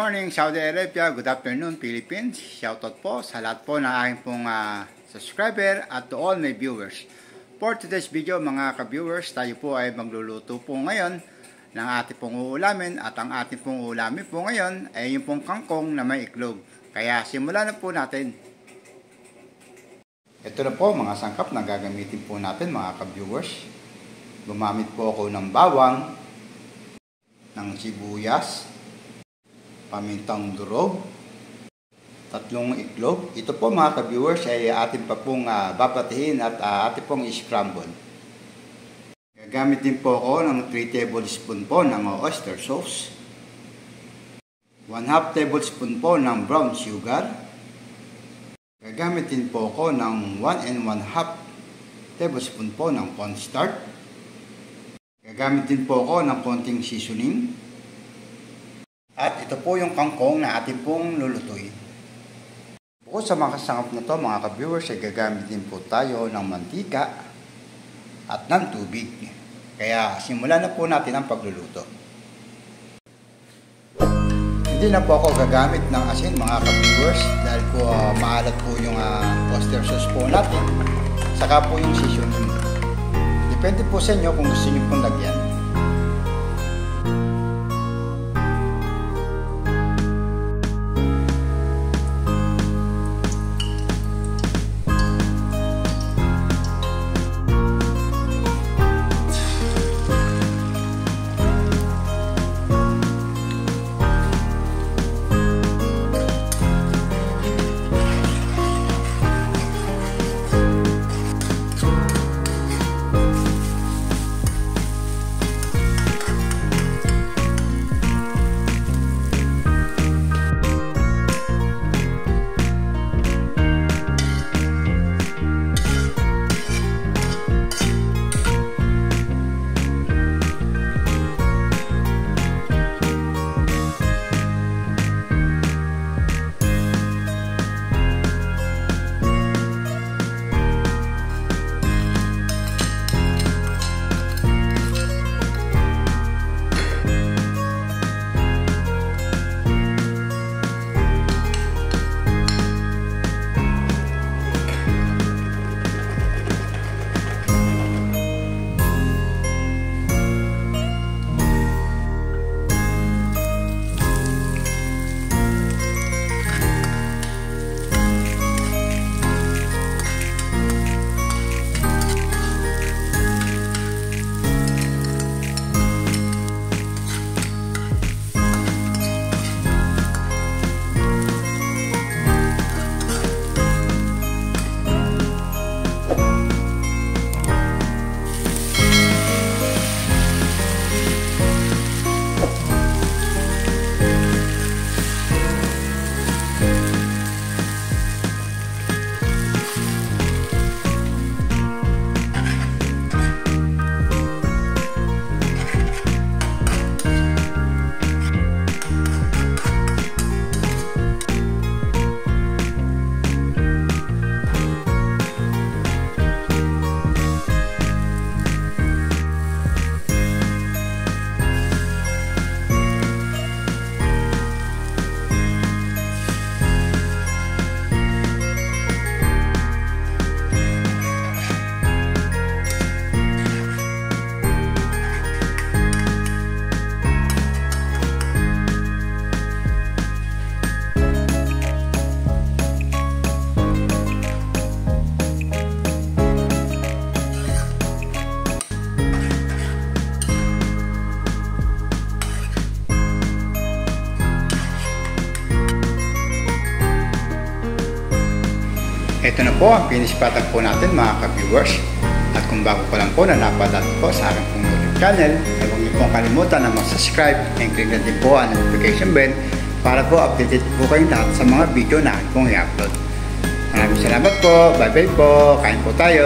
morning, Saudi Arabia. Good afternoon, Philippines. Shoutout po sa lahat po ng aking pong subscriber at to all my viewers. For today's video, mga ka-viewers, tayo po ay magluluto po ngayon ng ating pong uulamin. At ang ating pong uulamin po ngayon ay yung pong kangkong na may iklog. Kaya simulan na po natin. Ito na po mga sangkap na gagamitin po natin, mga ka-viewers. Gumamit po ako ng bawang, ng sibuyas, pamintang durog, 3 itlog. Ito po mga ka-viewers ay atin pa pong babatihin at atin pong i-scramble. Gagamit din po ako ng 3 tablespoon po ng oyster sauce, 1/2 tablespoon po ng brown sugar. Gagamit din po ako ng 1 1/2 tablespoon po ng cornstarch. Gagamit din po ako ng konting seasoning. At ito po yung kangkong na atin pong lulutuin. Bukod sa mga kasangap na to, mga ka-viewers, ay gagamit din po tayo ng mantika at ng tubig. Kaya simulan na po natin ang pagluluto. Hindi na po ako gagamit ng asin, mga ka-viewers, dahil po maalat po yung oyster sauce po natin. Saka po yung seasoning. Depende po sa inyo kung gusto nyo pong lagyan. Ito na po ang finished product po natin, mga ka-viewers. At kung bago pa lang po na napadaan po sa aking pong YouTube channel, ay huwag niyo pong kalimutan na mag-subscribe and click na din po ang notification bell para po updated po kayong lahat sa mga video na aking pong i-upload. Maraming salamat po. Bye bye po. Kain po tayo.